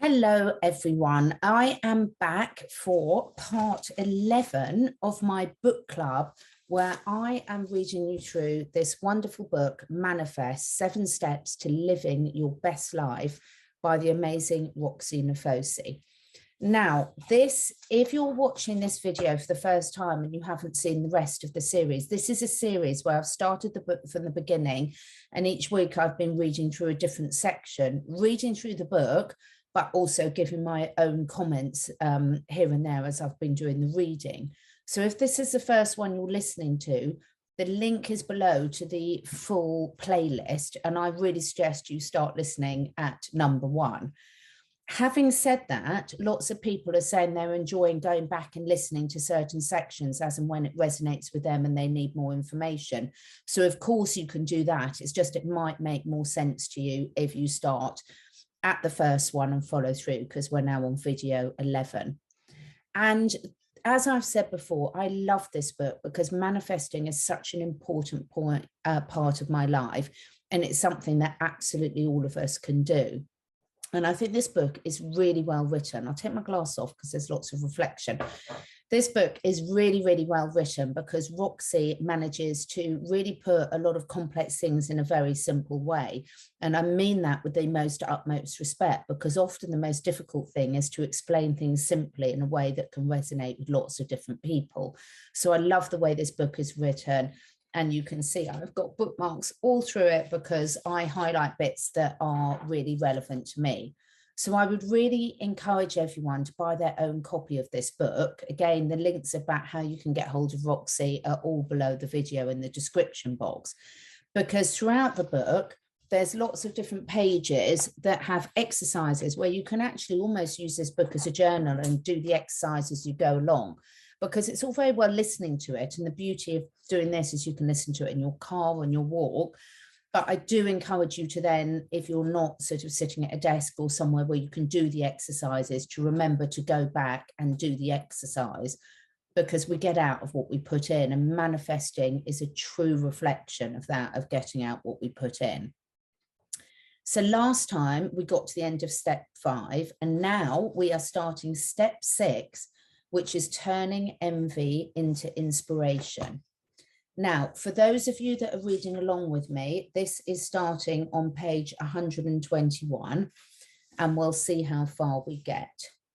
Hello, everyone. I am back for part 11 of my book club, where I am reading you through this wonderful book, Manifest: 7 Steps to Living Your Best Life by the amazing Roxie Nafousi. Now, if you're watching this video for the first time and you haven't seen the rest of the series, this is a series where I've started the book from the beginning, and each week I've been reading through a different section, reading through the book, but also giving my own comments here and there as I've been doing the reading. So if this is the first one you're listening to, the link is below to the full playlist, and I really suggest you start listening at number 1. Having said that, lots of people are saying they're enjoying going back and listening to certain sections as and when it resonates with them and they need more information. So of course you can do that. It's just it might make more sense to you if you start at the first one and follow through, because we're now on video 11. And as I've said before, I love this book because manifesting is such an important part of my life, and it's something that absolutely all of us can do. And I think this book is really well written. I'll take my glass off because there's lots of reflection. This book is really, really well written because Roxie manages to really put a lot of complex things in a very simple way. And I mean that with the most utmost respect, because often the most difficult thing is to explain things simply in a way that can resonate with lots of different people. So I love the way this book is written. And you can see I've got bookmarks all through it because I highlight bits that are really relevant to me. So I would really encourage everyone to buy their own copy of this book. Again, the links about how you can get hold of Roxie are all below the video in the description box, because throughout the book, there's lots of different pages that have exercises where you can actually almost use this book as a journal and do the exercises as you go along, because it's all very well listening to it. And the beauty of doing this is you can listen to it in your car, on your walk. But I do encourage you to then, if you're not sort of sitting at a desk or somewhere where you can do the exercises, to remember to go back and do the exercise, because we get out of what we put in, and manifesting is a true reflection of that, of getting out what we put in. So last time we got to the end of step 5, and now we are starting step 6, which is turning envy into inspiration. Now, for those of you that are reading along with me, this is starting on page 121, and we'll see how far we get.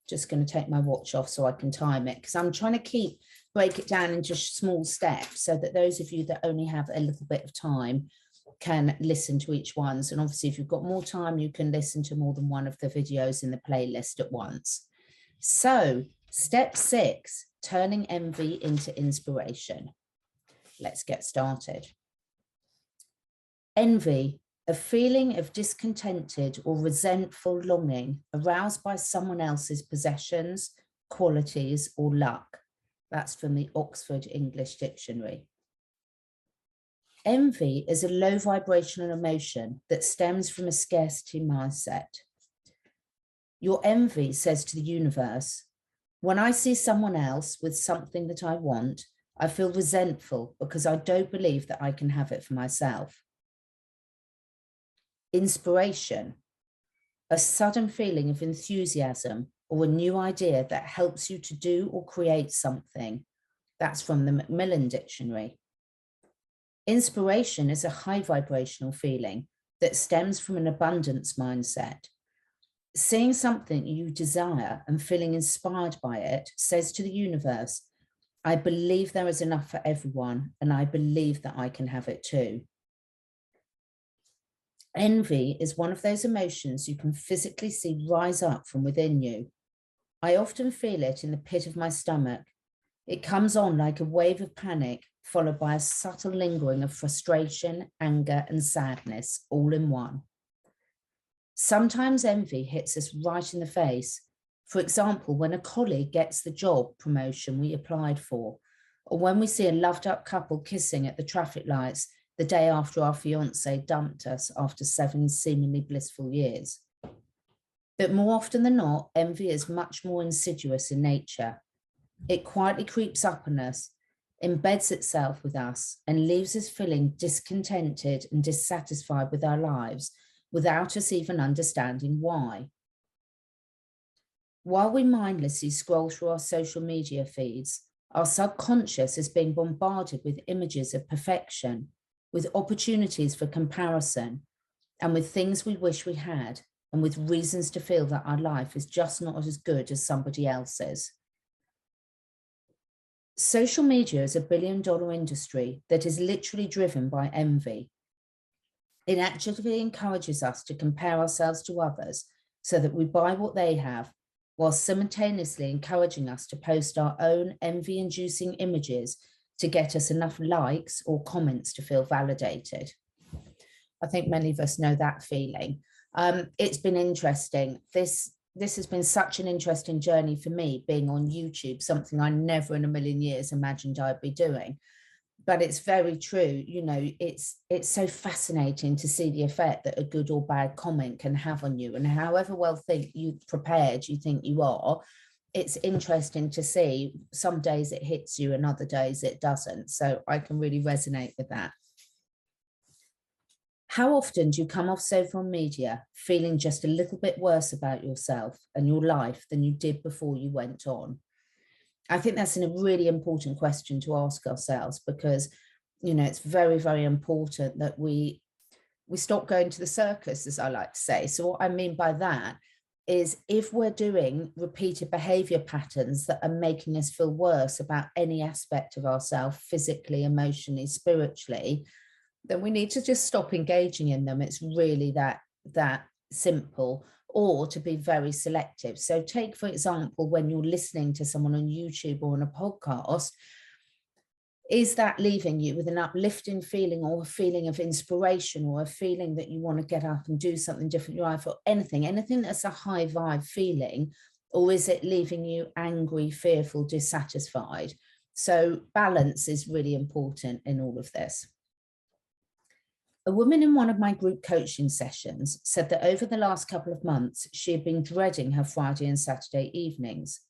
Just going to take my watch off so I can time it, because I'm trying to break it down into small steps so that those of you that only have a little bit of time can listen to each one. And obviously, if you've got more time, you can listen to more than one of the videos in the playlist at once. So, step 6, turning envy into inspiration. Let's get started. Envy, a feeling of discontented or resentful longing aroused by someone else's possessions, qualities, or luck. That's from the Oxford English Dictionary. Envy is a low vibrational emotion that stems from a scarcity mindset. Your envy says to the universe, when I see someone else with something that I want, I feel resentful because I don't believe that I can have it for myself. Inspiration, a sudden feeling of enthusiasm or a new idea that helps you to do or create something. That's from the Macmillan Dictionary. Inspiration is a high vibrational feeling that stems from an abundance mindset. Seeing something you desire and feeling inspired by it says to the universe, I believe there is enough for everyone, and I believe that I can have it too. Envy is one of those emotions you can physically see rise up from within you. I often feel it in the pit of my stomach. It comes on like a wave of panic, followed by a subtle lingering of frustration, anger, and sadness, all in one. Sometimes envy hits us right in the face. For example, when a colleague gets the job promotion we applied for, or when we see a loved up couple kissing at the traffic lights the day after our fiance dumped us after 7 seemingly blissful years. But more often than not, envy is much more insidious in nature. It quietly creeps up on us, embeds itself with us, and leaves us feeling discontented and dissatisfied with our lives without us even understanding why. While we mindlessly scroll through our social media feeds, our subconscious is being bombarded with images of perfection, with opportunities for comparison, and with things we wish we had, and with reasons to feel that our life is just not as good as somebody else's. Social media is a billion-dollar industry that is literally driven by envy. It actively encourages us to compare ourselves to others so that we buy what they have, while simultaneously encouraging us to post our own envy-inducing images to get us enough likes or comments to feel validated. I think many of us know that feeling. It's been interesting. This has been such an interesting journey for me, being on YouTube, something I never in a million years imagined I'd be doing. But it's very true, you know, it's so fascinating to see the effect that a good or bad comment can have on you, and however well prepared you think you are, it's interesting to see. Some days it hits you and other days it doesn't. So I can really resonate with that. How often do you come off social media feeling just a little bit worse about yourself and your life than you did before you went on? I think that's a really important question to ask ourselves, because, you know, it's very, very important that we stop going to the circus, as I like to say. So what I mean by that is, if we're doing repeated behavior patterns that are making us feel worse about any aspect of ourselves, physically, emotionally, spiritually, then we need to just stop engaging in them. It's really that simple. Or to be very selective. So take, for example, when you're listening to someone on YouTube or on a podcast, is that leaving you with an uplifting feeling, or a feeling of inspiration, or a feeling that you want to get up and do something different in your life, or anything that's a high vibe feeling? Or is it leaving you angry, fearful, dissatisfied? So balance is really important in all of this. A woman in one of my group coaching sessions said that over the last couple of months, she had been dreading her Friday and Saturday evenings.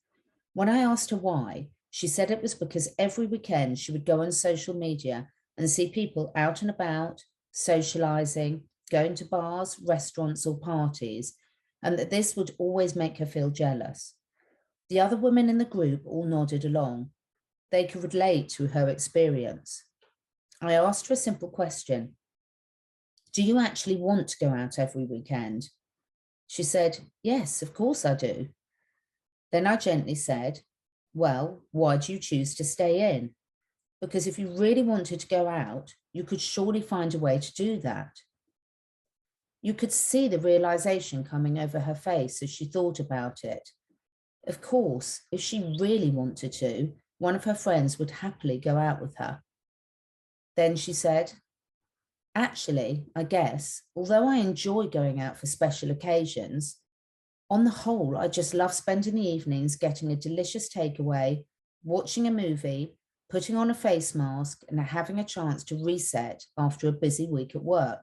When I asked her why, she said it was because every weekend she would go on social media and see people out and about, socializing, going to bars, restaurants, or parties, and that this would always make her feel jealous. The other women in the group all nodded along. They could relate to her experience. I asked her a simple question. Do you actually want to go out every weekend? She said, yes, of course I do. Then I gently said, well, why do you choose to stay in? Because if you really wanted to go out, you could surely find a way to do that. You could see the realization coming over her face as she thought about it. Of course, if she really wanted to, one of her friends would happily go out with her. Then she said, actually, I guess, although I enjoy going out for special occasions, on the whole, I just love spending the evenings getting a delicious takeaway, watching a movie, putting on a face mask, and having a chance to reset after a busy week at work.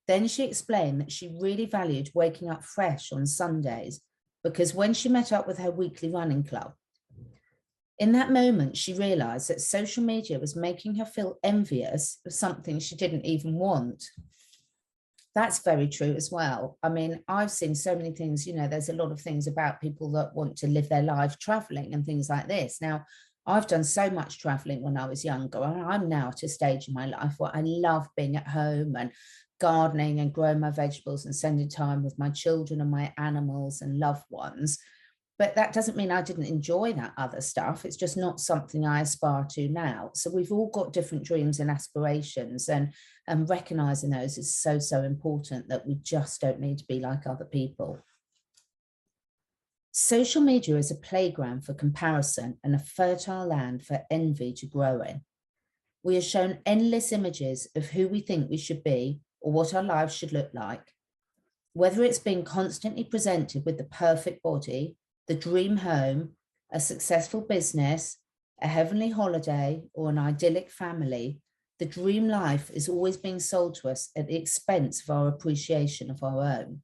Then she explained that she really valued waking up fresh on Sundays, because when she met up with her weekly running club, in that moment, she realized that social media was making her feel envious of something she didn't even want. That's very true as well. I mean, I've seen so many things, you know, there's a lot of things about people that want to live their life traveling and things like this. Now, I've done so much traveling when I was younger, and I'm now at a stage in my life where I love being at home and gardening and growing my vegetables and spending time with my children and my animals and loved ones. But that doesn't mean I didn't enjoy that other stuff. It's just not something I aspire to now. So we've all got different dreams and aspirations, and recognizing those is so, so important, that we just don't need to be like other people. Social media is a playground for comparison and a fertile land for envy to grow in. We are shown endless images of who we think we should be or what our lives should look like. Whether it's being constantly presented with the perfect body, the dream home, a successful business, a heavenly holiday, or an idyllic family, the dream life is always being sold to us at the expense of our appreciation of our own.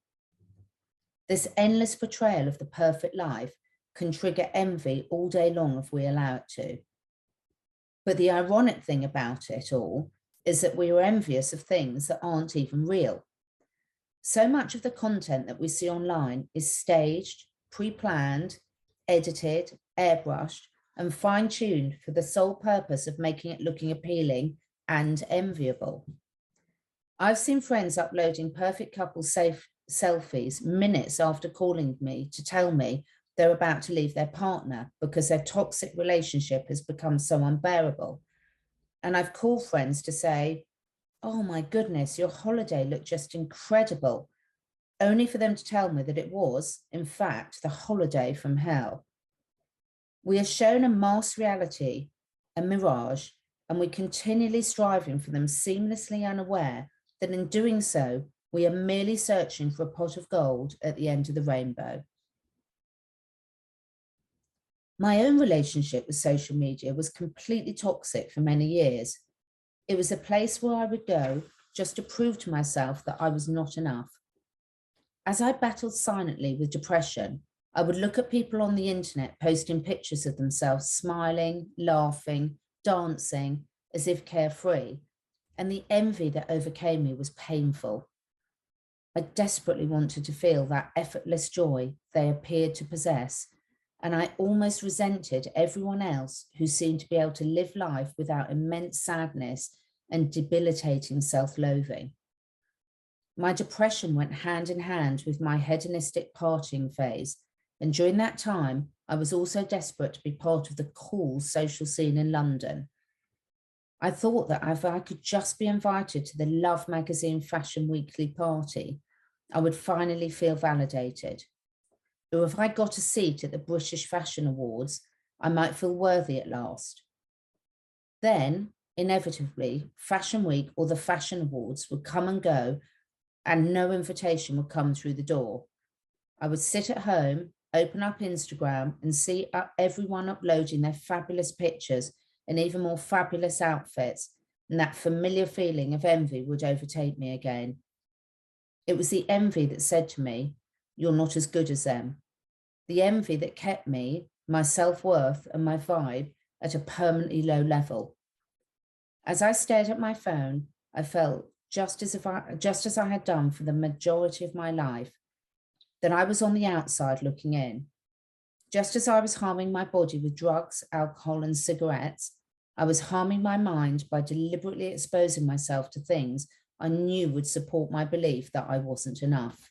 This endless portrayal of the perfect life can trigger envy all day long if we allow it to. But the ironic thing about it all is that we are envious of things that aren't even real. So much of the content that we see online is staged, pre-planned, edited, airbrushed, and fine-tuned for the sole purpose of making it looking appealing and enviable. I've seen friends uploading perfect couple selfies minutes after calling me to tell me they're about to leave their partner because their toxic relationship has become so unbearable. And I've called friends to say, oh my goodness, your holiday looked just incredible, only for them to tell me that it was, in fact, the holiday from hell. We are shown a masked reality, a mirage, and we're continually striving for them, seamlessly unaware that in doing so, we are merely searching for a pot of gold at the end of the rainbow. My own relationship with social media was completely toxic for many years. It was a place where I would go just to prove to myself that I was not enough. As I battled silently with depression, I would look at people on the internet posting pictures of themselves smiling, laughing, dancing, as if carefree, and the envy that overcame me was painful. I desperately wanted to feel that effortless joy they appeared to possess, and I almost resented everyone else who seemed to be able to live life without immense sadness and debilitating self-loathing. My depression went hand in hand with my hedonistic partying phase, and during that time, I was also desperate to be part of the cool social scene in London. I thought that if I could just be invited to the Love Magazine Fashion Weekly party, I would finally feel validated. Or if I got a seat at the British Fashion Awards, I might feel worthy at last. Then, inevitably, Fashion Week or the Fashion Awards would come and go, and no invitation would come through the door. I would sit at home, open up Instagram, and see everyone uploading their fabulous pictures and even more fabulous outfits, and that familiar feeling of envy would overtake me again. It was the envy that said to me, "You're not as good as them." The envy that kept me, my self-worth, and my vibe at a permanently low level. As I stared at my phone, I felt just as I had done for the majority of my life, that I was on the outside looking in. Just as I was harming my body with drugs, alcohol, and cigarettes, I was harming my mind by deliberately exposing myself to things I knew would support my belief that I wasn't enough.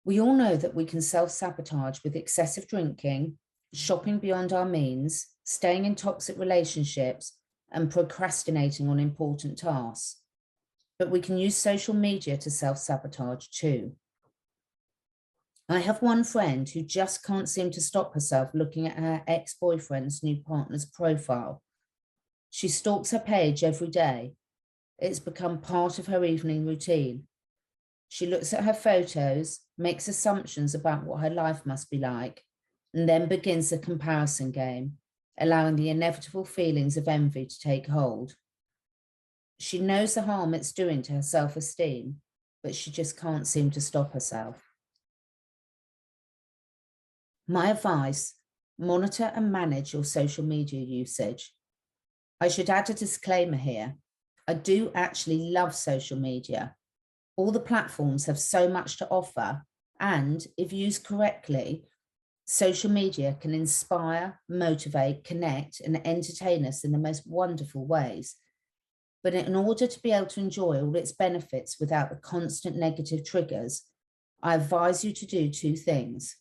We all know that we can self-sabotage with excessive drinking, shopping beyond our means, staying in toxic relationships, and procrastinating on important tasks. But we can use social media to self-sabotage too. I have one friend who just can't seem to stop herself looking at her ex-boyfriend's new partner's profile. She stalks her page every day. It's become part of her evening routine. She looks at her photos, makes assumptions about what her life must be like, and then begins the comparison game, allowing the inevitable feelings of envy to take hold. She knows the harm it's doing to her self-esteem, but she just can't seem to stop herself. My advice: monitor and manage your social media usage. I should add a disclaimer here. I do actually love social media. All the platforms have so much to offer, and if used correctly, social media can inspire, motivate, connect, and entertain us in the most wonderful ways. But in order to be able to enjoy all its benefits without the constant negative triggers, I advise you to do two things.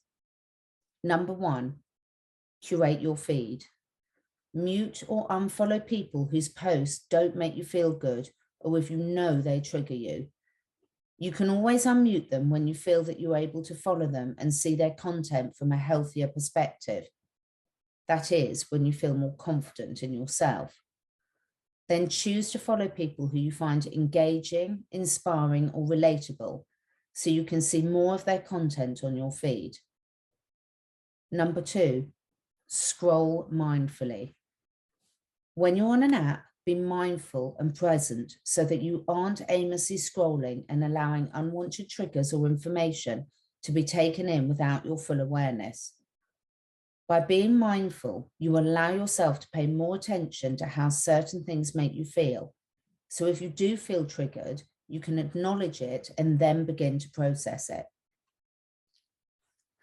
Number one, curate your feed. Mute or unfollow people whose posts don't make you feel good, or if you know they trigger you. You can always unmute them when you feel that you're able to follow them and see their content from a healthier perspective. That is, when you feel more confident in yourself. Then choose to follow people who you find engaging, inspiring, or relatable, so you can see more of their content on your feed. Number two, scroll mindfully. When you're on an app, be mindful and present so that you aren't aimlessly scrolling and allowing unwanted triggers or information to be taken in without your full awareness. By being mindful, you allow yourself to pay more attention to how certain things make you feel. So if you do feel triggered, you can acknowledge it and then begin to process it.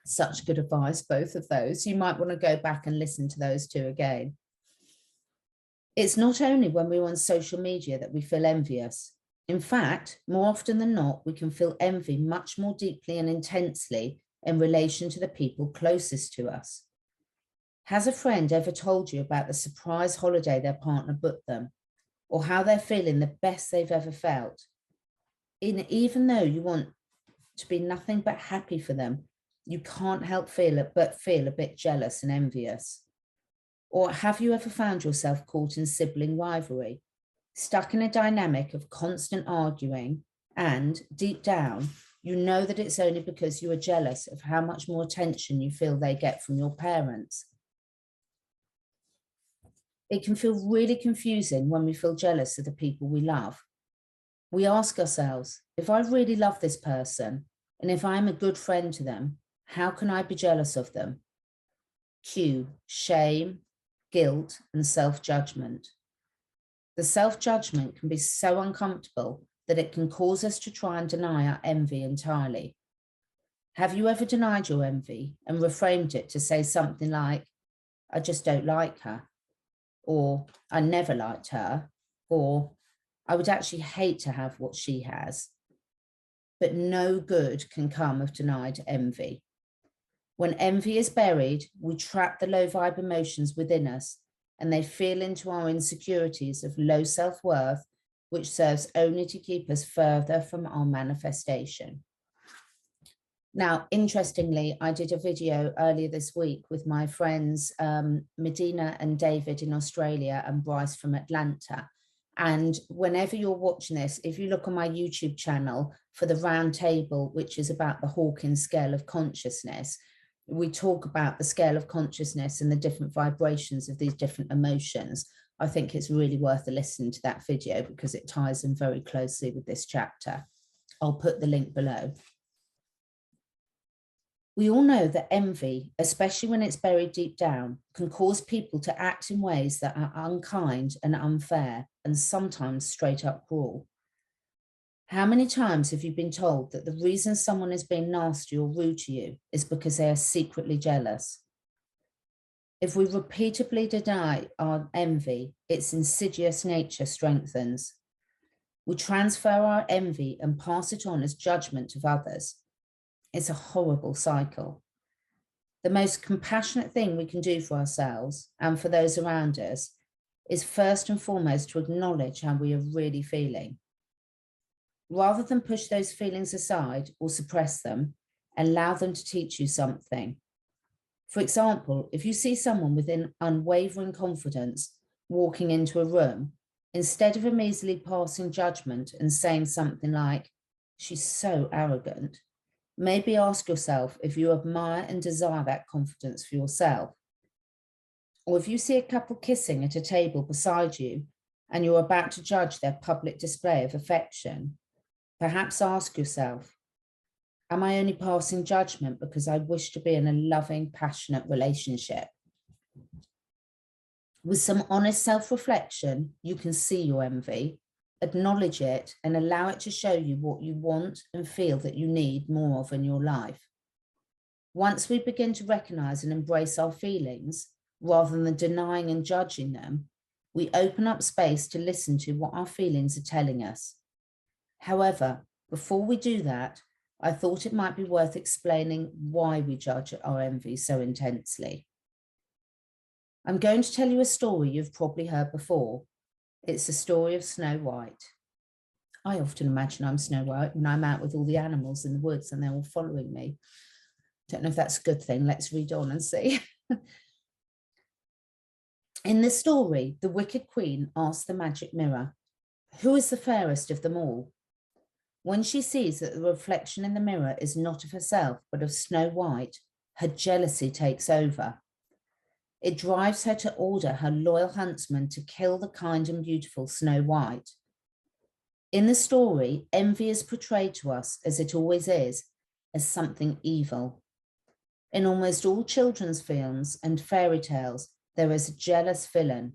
Such good advice, both of those. You might want to go back and listen to those two again. It's not only when we're on social media that we feel envious. In fact, more often than not, we can feel envy much more deeply and intensely in relation to the people closest to us. Has a friend ever told you about the surprise holiday their partner booked them, or how they're feeling the best they've ever felt? Even though you want to be nothing but happy for them, you can't help feel a bit jealous and envious. Or have you ever found yourself caught in sibling rivalry, stuck in a dynamic of constant arguing, and deep down, you know that it's only because you are jealous of how much more attention you feel they get from your parents? It can feel really confusing when we feel jealous of the people we love. We ask ourselves, if I really love this person, and if I'm a good friend to them, how can I be jealous of them? Cue shame, guilt, and self-judgment. The self-judgment can be so uncomfortable that it can cause us to try and deny our envy entirely. Have you ever denied your envy and reframed it to say something like, I just don't like her, or I never liked her, or I would actually hate to have what she has? But no good can come of denied envy. When envy is buried, we trap the low vibe emotions within us, and they feel into our insecurities of low self-worth, which serves only to keep us further from our manifestation. Now, interestingly, I did a video earlier this week with my friends Medina and David in Australia and Bryce from Atlanta. And whenever you're watching this, if you look on my YouTube channel for the round table, which is about the Hawkins scale of consciousness, we talk about the scale of consciousness and the different vibrations of these different emotions. I think it's really worth a listen to that video because it ties in very closely with this chapter. I'll put the link below. We all know that envy, especially when it's buried deep down, can cause people to act in ways that are unkind and unfair, and sometimes straight up cruel. How many times have you been told that the reason someone is being nasty or rude to you is because they are secretly jealous? If we repeatedly deny our envy, its insidious nature strengthens. We transfer our envy and pass it on as judgment of others. It's a horrible cycle. The most compassionate thing we can do for ourselves and for those around us is first and foremost to acknowledge how we are really feeling. Rather than push those feelings aside or suppress them, allow them to teach you something. For example, if you see someone with an unwavering confidence walking into a room, instead of immediately passing judgment and saying something like, she's so arrogant, maybe ask yourself if you admire and desire that confidence for yourself. Or if you see a couple kissing at a table beside you and you're about to judge their public display of affection, perhaps ask yourself, am I only passing judgment because I wish to be in a loving, passionate relationship? With some honest self-reflection, you can see your envy, acknowledge it, and allow it to show you what you want and feel that you need more of in your life. Once we begin to recognize and embrace our feelings, rather than denying and judging them, we open up space to listen to what our feelings are telling us. However, before we do that, I thought it might be worth explaining why we judge our envy so intensely. I'm going to tell you a story you've probably heard before. It's the story of Snow White. I often imagine I'm Snow White when I'm out with all the animals in the woods and they're all following me. Don't know if that's a good thing. Let's read on and see. In the story, the Wicked Queen asks the magic mirror, who is the fairest of them all? When she sees that the reflection in the mirror is not of herself, but of Snow White, her jealousy takes over. It drives her to order her loyal huntsman to kill the kind and beautiful Snow White. In the story, envy is portrayed to us, as it always is, as something evil. In almost all children's films and fairy tales, there is a jealous villain.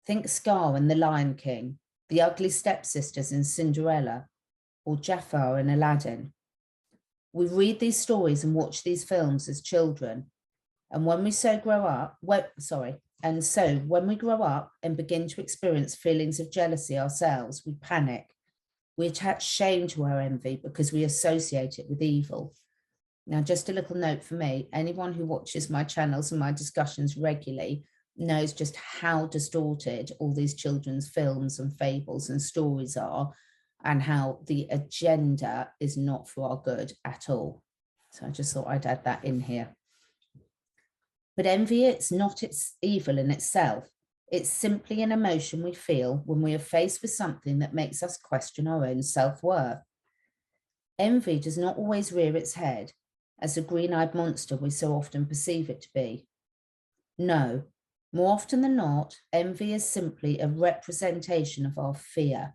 Think Scar in The Lion King, the ugly stepsisters in Cinderella, or Jafar in Aladdin. We read these stories and watch these films as children. And when we so grow up, and so when we grow up and begin to experience feelings of jealousy ourselves, we panic. We attach shame to our envy because we associate it with evil. Now, just a little note for me, anyone who watches my channels and my discussions regularly knows just how distorted all these children's films and fables and stories are, and how the agenda is not for our good at all. So I just thought I'd add that in here. But envy, it's not its evil in itself. It's simply an emotion we feel when we are faced with something that makes us question our own self-worth. Envy does not always rear its head as the green-eyed monster we so often perceive it to be. No, more often than not, envy is simply a representation of our fear,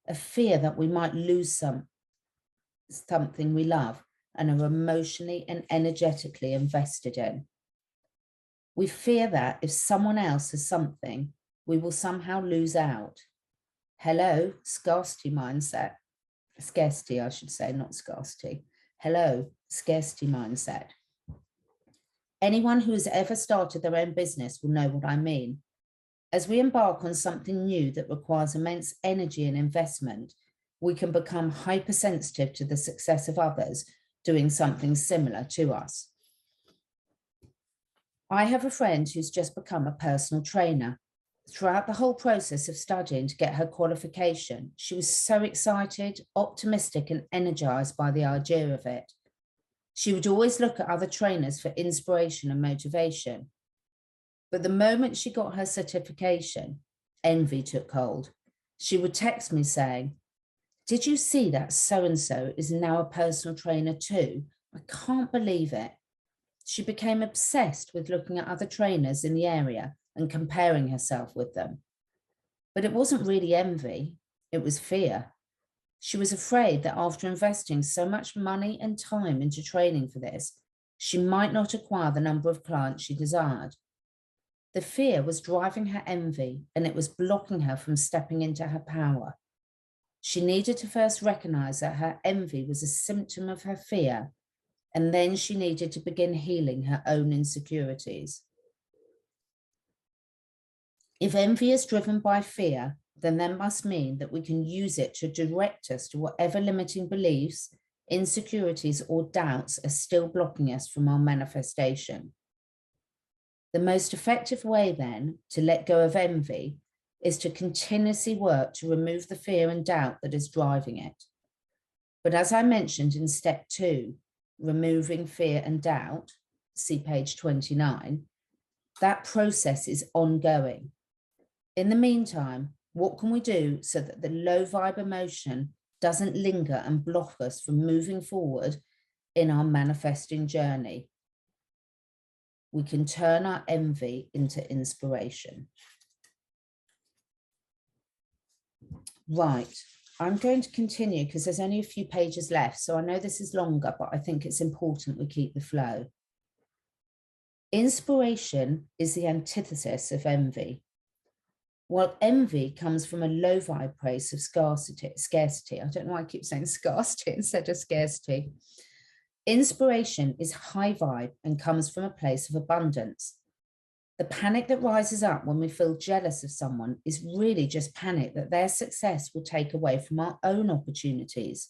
a fear that we might lose something we love and are emotionally and energetically invested in. We fear that if someone else has something, we will somehow lose out. Hello, scarcity mindset. Scarcity, I should say, not scarcity. Hello, scarcity mindset. Anyone who has ever started their own business will know what I mean. As we embark on something new that requires immense energy and investment, we can become hypersensitive to the success of others doing something similar to us. I have a friend who's just become a personal trainer. Throughout the whole process of studying to get her qualification, she was so excited, optimistic, and energized by the idea of it. She would always look at other trainers for inspiration and motivation. But the moment she got her certification, envy took hold. She would text me saying, "Did you see that so-and-so is now a personal trainer too? I can't believe it." She became obsessed with looking at other trainers in the area and comparing herself with them. But it wasn't really envy, it was fear. She was afraid that after investing so much money and time into training for this, she might not acquire the number of clients she desired. The fear was driving her envy, and it was blocking her from stepping into her power. She needed to first recognize that her envy was a symptom of her fear, and then she needed to begin healing her own insecurities. If envy is driven by fear, then that must mean that we can use it to direct us to whatever limiting beliefs, insecurities, or doubts are still blocking us from our manifestation. The most effective way, then, to let go of envy is to continuously work to remove the fear and doubt that is driving it. But as I mentioned in step 2, removing fear and doubt, see page 29, that process is ongoing. In the meantime, what can we do so that the low vibe emotion doesn't linger and block us from moving forward in our manifesting journey? We can turn our envy into inspiration. Right, I'm going to continue because there's only a few pages left. So I know this is longer, but I think it's important we keep the flow. Inspiration is the antithesis of envy. While envy comes from a low vibe place of scarcity. I don't know why I keep saying scarcity instead of scarcity. Inspiration is high vibe and comes from a place of abundance. The panic that rises up when we feel jealous of someone is really just panic that their success will take away from our own opportunities.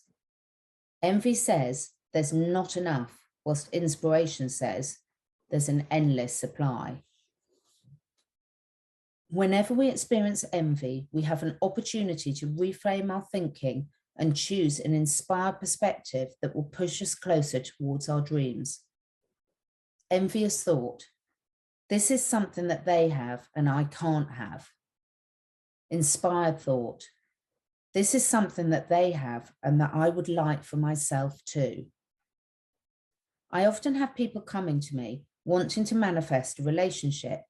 Envy says there's not enough, whilst inspiration says there's an endless supply. Whenever we experience envy, we have an opportunity to reframe our thinking and choose an inspired perspective that will push us closer towards our dreams. Envious thought: this is something that they have and I can't have. Inspired thought: this is something that they have and that I would like for myself too. I often have people coming to me wanting to manifest a relationship.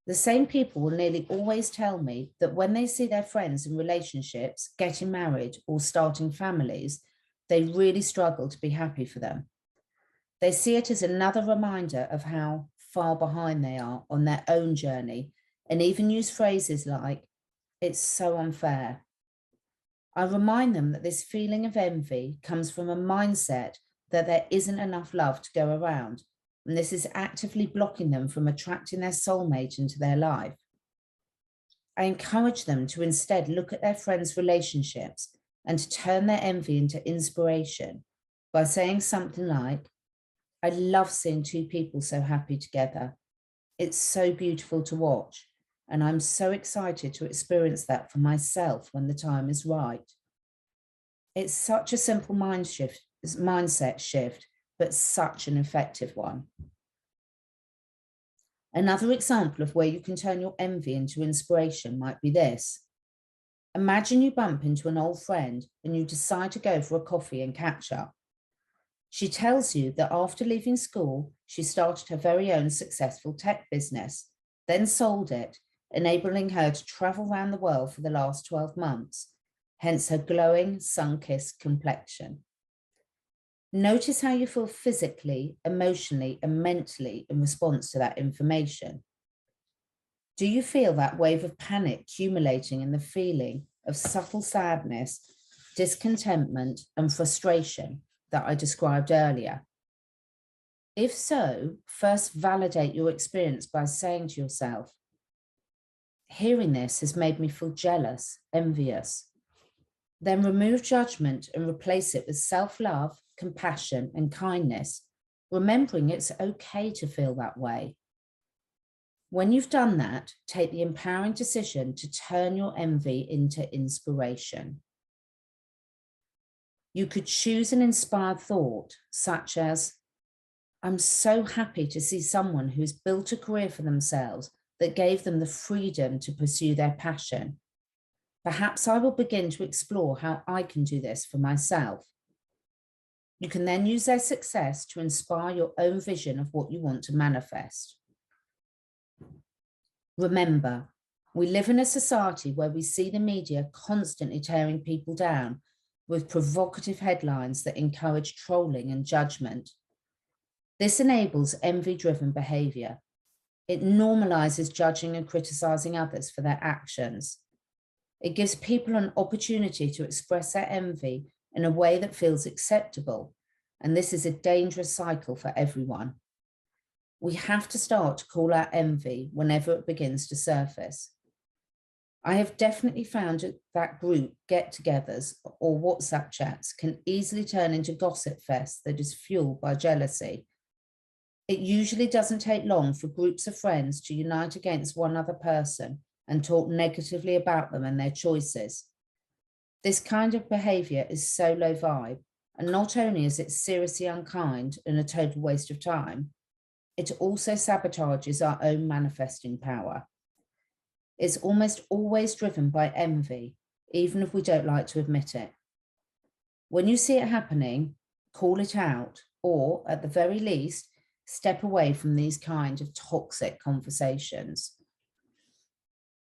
The same people will nearly always tell me that when they see their friends in relationships, getting married or starting families, they really struggle to be happy for them. They see it as another reminder of how far behind they are on their own journey, and even use phrases like, "It's so unfair." I remind them that this feeling of envy comes from a mindset that there isn't enough love to go around, and this is actively blocking them from attracting their soulmate into their life. I encourage them to instead look at their friends' relationships and to turn their envy into inspiration by saying something like, I love seeing two people so happy together. It's so beautiful to watch, and I'm so excited to experience that for myself when the time is right. It's such a simple mindset shift, but such an effective one. Another example of where you can turn your envy into inspiration might be this. Imagine you bump into an old friend and you decide to go for a coffee and catch up. She tells you that after leaving school, she started her very own successful tech business, then sold it, enabling her to travel around the world for the last 12 months, hence her glowing, sun-kissed complexion. Notice how you feel physically, emotionally, and mentally in response to that information. Do you feel that wave of panic accumulating in the feeling of subtle sadness, discontentment, and frustration that I described earlier? If so, first validate your experience by saying to yourself, hearing this has made me feel jealous, envious. Then remove judgment and replace it with self-love, compassion, and kindness, remembering it's okay to feel that way. When you've done that, take the empowering decision to turn your envy into inspiration. You could choose an inspired thought, such as, I'm so happy to see someone who's built a career for themselves that gave them the freedom to pursue their passion. Perhaps I will begin to explore how I can do this for myself. You can then use their success to inspire your own vision of what you want to manifest. Remember, we live in a society where we see the media constantly tearing people down with provocative headlines that encourage trolling and judgment. This enables envy-driven behavior. It normalizes judging and criticizing others for their actions. It gives people an opportunity to express their envy in a way that feels acceptable, and this is a dangerous cycle for everyone. We have to start to call out envy whenever it begins to surface. I have definitely found that group get-togethers or WhatsApp chats can easily turn into gossip fest that is fueled by jealousy. It usually doesn't take long for groups of friends to unite against one other person and talk negatively about them and their choices. This kind of behavior is so low vibe, and not only is it seriously unkind and a total waste of time, it also sabotages our own manifesting power. It's almost always driven by envy, even if we don't like to admit it. When you see it happening, call it out, or at the very least, step away from these kind of toxic conversations.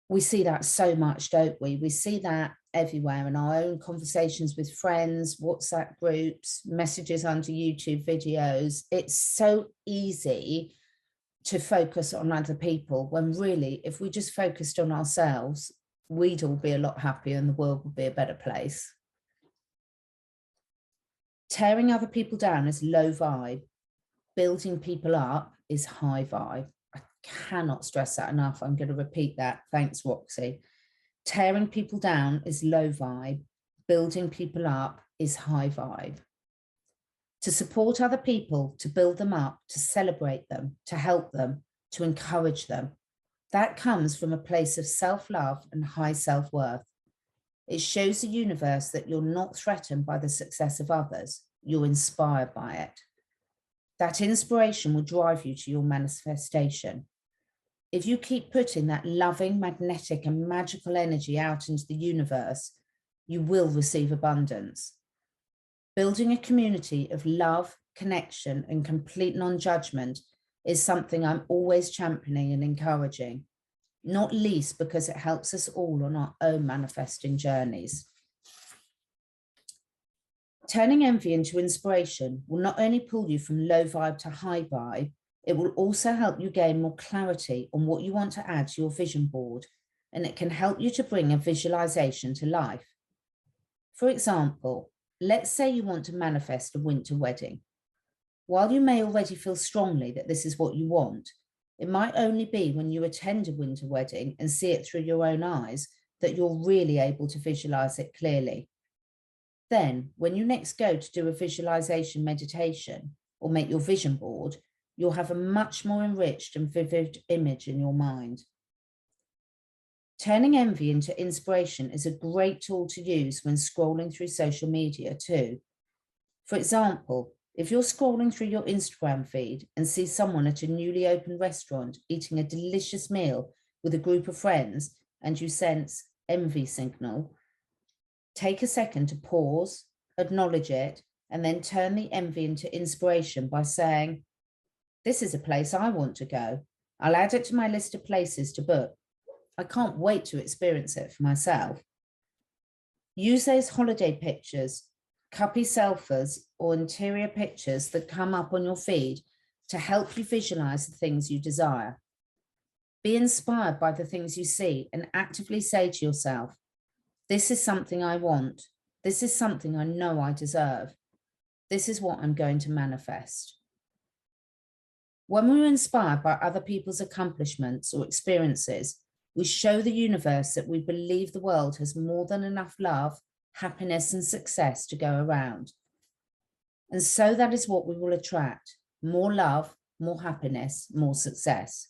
We see that so much, don't we? We see that everywhere in our own conversations with friends, WhatsApp groups, messages under YouTube videos. It's so easy to focus on other people when really, if we just focused on ourselves, we'd all be a lot happier and the world would be a better place. Tearing other people down is low vibe. Building people up is high vibe. I cannot stress that enough. I'm going to repeat that. Thanks, Roxie. Tearing people down is low vibe. Building people up is high vibe. To support other people, to build them up, to celebrate them, to help them, to encourage them, that comes from a place of self-love and high self-worth. It shows the universe that you're not threatened by the success of others. You're inspired by it. That inspiration will drive you to your manifestation. If you keep putting that loving, magnetic, and magical energy out into the universe, you will receive abundance. Building a community of love, connection, and complete non-judgment is something I'm always championing and encouraging, not least because it helps us all on our own manifesting journeys. Turning envy into inspiration will not only pull you from low vibe to high vibe, it will also help you gain more clarity on what you want to add to your vision board, and it can help you to bring a visualization to life. For example, let's say you want to manifest a winter wedding. While you may already feel strongly that this is what you want, it might only be when you attend a winter wedding and see it through your own eyes that you're really able to visualize it clearly. Then, when you next go to do a visualization meditation or make your vision board, you'll have a much more enriched and vivid image in your mind. Turning envy into inspiration is a great tool to use when scrolling through social media too. For example, if you're scrolling through your Instagram feed and see someone at a newly opened restaurant eating a delicious meal with a group of friends and you sense envy signal, take a second to pause, acknowledge it, and then turn the envy into inspiration by saying, "This is a place I want to go. I'll add it to my list of places to book. I can't wait to experience it for myself." Use those holiday pictures, cuppy selfies, or interior pictures that come up on your feed to help you visualize the things you desire. Be inspired by the things you see and actively say to yourself, "This is something I want. This is something I know I deserve. This is what I'm going to manifest." When we're inspired by other people's accomplishments or experiences, we show the universe that we believe the world has more than enough love, happiness, and success to go around. And so that is what we will attract: more love, more happiness, more success.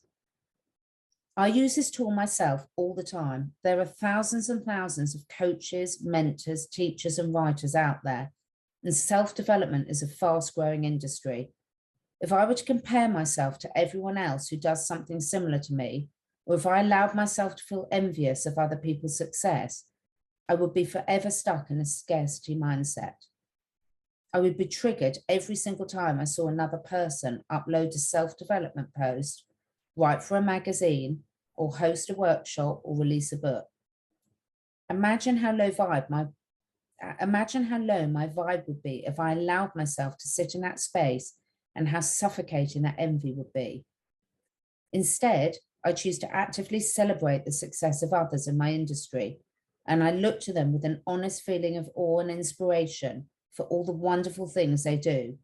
I use this tool myself all the time. There are thousands and thousands of coaches, mentors, teachers, and writers out there, and self-development is a fast-growing industry. If I were to compare myself to everyone else who does something similar to me, or if I allowed myself to feel envious of other people's success, I would be forever stuck in a scarcity mindset. I would be triggered every single time I saw another person upload a self-development post, write for a magazine, or host a workshop or release a book. Imagine how low my vibe would be if I allowed myself to sit in that space, and how suffocating that envy would be. Instead, I choose to actively celebrate the success of others in my industry, and I look to them with an honest feeling of awe and inspiration for all the wonderful things they do.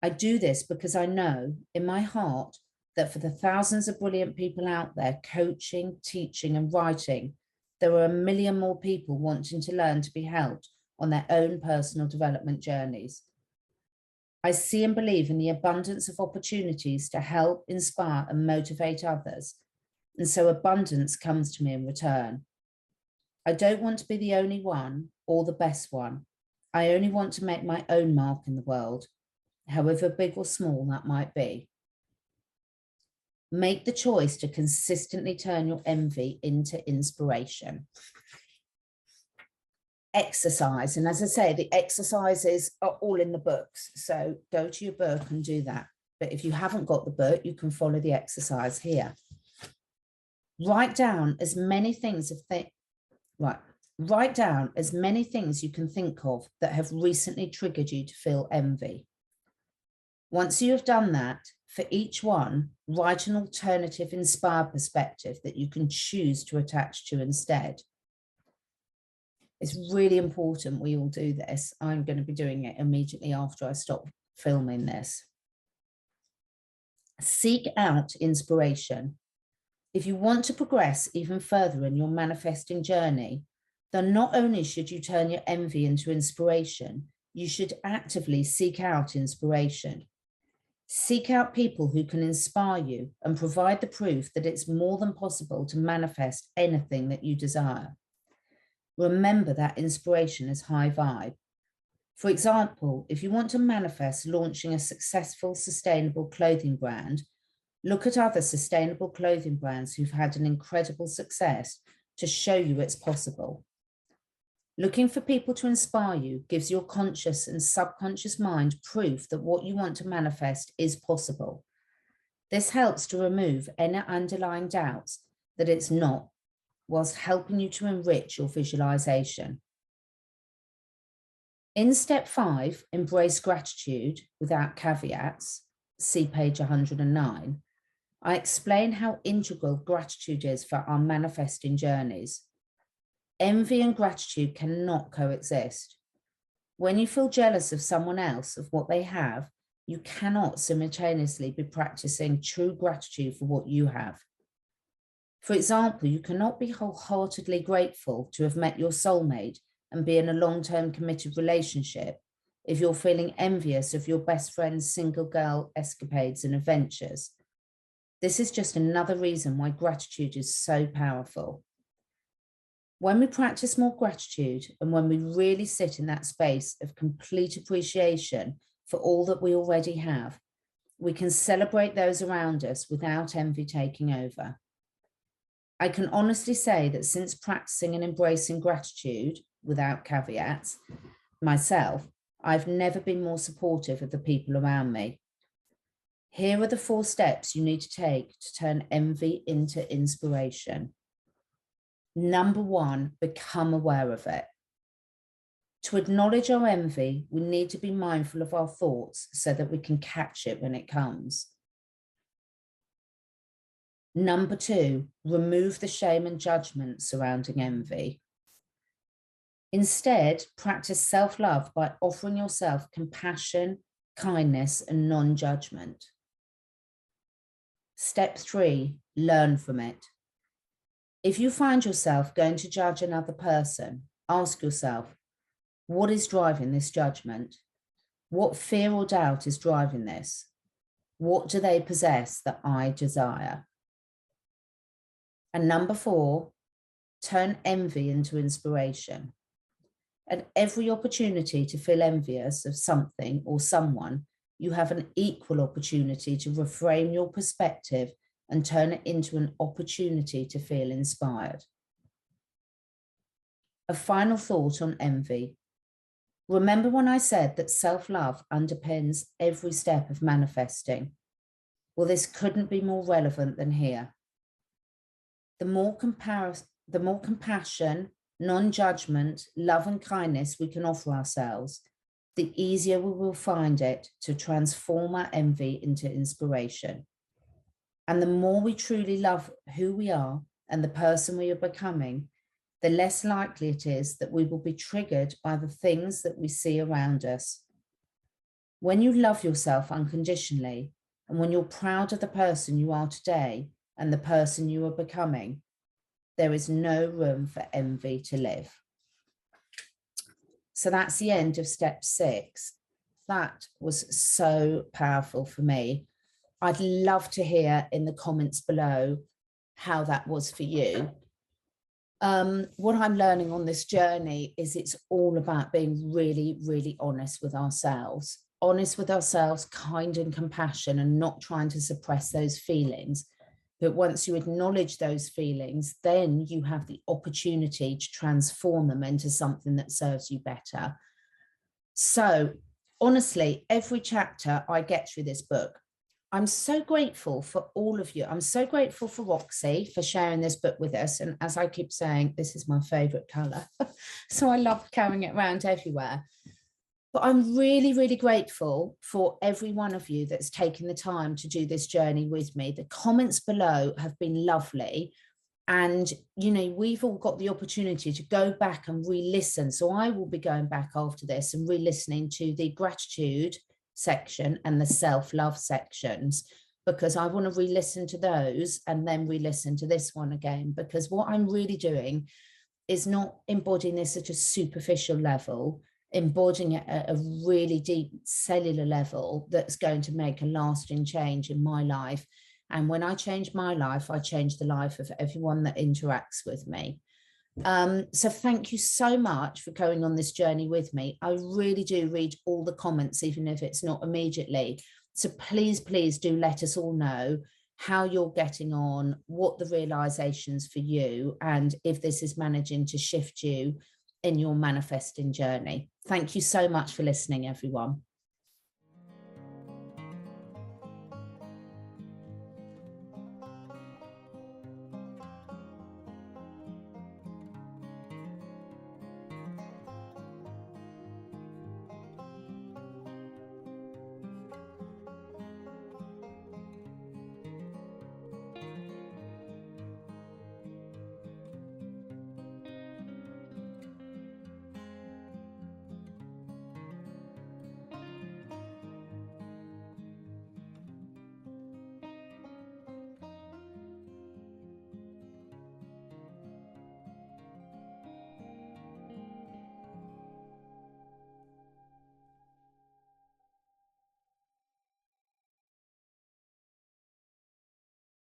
I do this because I know in my heart that for the thousands of brilliant people out there coaching, teaching, and writing, there are a million more people wanting to learn to be helped on their own personal development journeys. I see and believe in the abundance of opportunities to help, inspire, and motivate others. And so abundance comes to me in return. I don't want to be the only one or the best one. I only want to make my own mark in the world, however big or small that might be. Make the choice to consistently turn your envy into inspiration. Exercise. And as I say, the exercises are all in the books. So go to your book and do that. But if you haven't got the book, you can follow the exercise here. Write down as many things Write down as many things you can think of that have recently triggered you to feel envy. Once you have done that, for each one, write an alternative inspired perspective that you can choose to attach to instead. It's really important we all do this. I'm going to be doing it immediately after I stop filming this. Seek out inspiration. If you want to progress even further in your manifesting journey, then not only should you turn your envy into inspiration, you should actively seek out inspiration. Seek out people who can inspire you and provide the proof that it's more than possible to manifest anything that you desire. Remember that inspiration is high vibe. For example, if you want to manifest launching a successful, sustainable clothing brand, look at other sustainable clothing brands who've had an incredible success to show you it's possible. Looking for people to inspire you gives your conscious and subconscious mind proof that what you want to manifest is possible. This helps to remove any underlying doubts that it's not, whilst helping you to enrich your visualization. In step 5, embrace gratitude without caveats, see page 109, I explain how integral gratitude is for our manifesting journeys. Envy and gratitude cannot coexist. When you feel jealous of someone else, of what they have, You cannot simultaneously be practicing true gratitude for what you have. For example, you cannot be wholeheartedly grateful to have met your soulmate and be in a long-term committed relationship if you're feeling envious of your best friend's single girl escapades and adventures. This is just another reason why gratitude is so powerful. When we practice more gratitude and when we really sit in that space of complete appreciation for all that we already have, we can celebrate those around us without envy taking over. I can honestly say that since practicing and embracing gratitude without caveats myself, I've never been more supportive of the people around me. Here are the 4 steps you need to take to turn envy into inspiration. Number 1, become aware of it. To acknowledge our envy, we need to be mindful of our thoughts so that we can catch it when it comes. Number 2, remove the shame and judgment surrounding envy. Instead, practice self-love by offering yourself compassion, kindness, and non-judgment. Step 3, learn from it. If you find yourself going to judge another person, ask yourself, what is driving this judgment? What fear or doubt is driving this? What do they possess that I desire? And number 4, turn envy into inspiration. At every opportunity to feel envious of something or someone, you have an equal opportunity to reframe your perspective and turn it into an opportunity to feel inspired. A final thought on envy. Remember when I said that self-love underpins every step of manifesting? Well, this couldn't be more relevant than here. The more compassion, non-judgment, love and kindness we can offer ourselves, the easier we will find it to transform our envy into inspiration. And the more we truly love who we are and the person we are becoming, the less likely it is that we will be triggered by the things that we see around us. When you love yourself unconditionally, and when you're proud of the person you are today and the person you are becoming, there is no room for envy to live. So that's the end of step 6. That was so powerful for me. I'd love to hear in the comments below how that was for you. What I'm learning on this journey is it's all about being really, really honest with ourselves, kind and compassion, and not trying to suppress those feelings. But once you acknowledge those feelings, then you have the opportunity to transform them into something that serves you better. So honestly, every chapter I get through this book, I'm so grateful for all of you. I'm so grateful for Roxie for sharing this book with us. And as I keep saying, this is my favorite color. So I love carrying it around everywhere. But I'm really, really grateful for every one of you that's taken the time to do this journey with me. The comments below have been lovely. And, you know, we've all got the opportunity to go back and re-listen. So I will be going back after this and re-listening to the gratitude section and the self-love sections, because I want to re-listen to those and then re-listen to this one again, because what I'm really doing is not embodying this at a superficial level, embodying it at a really deep cellular level that's going to make a lasting change in my life. And when I change my life, I change the life of everyone that interacts with me. So thank you so much for going on this journey with me. I really do read all the comments, even if it's not immediately. So please, please do let us all know how you're getting on, what the realizations for you, and if this is managing to shift you in your manifesting journey. Thank you so much for listening, everyone.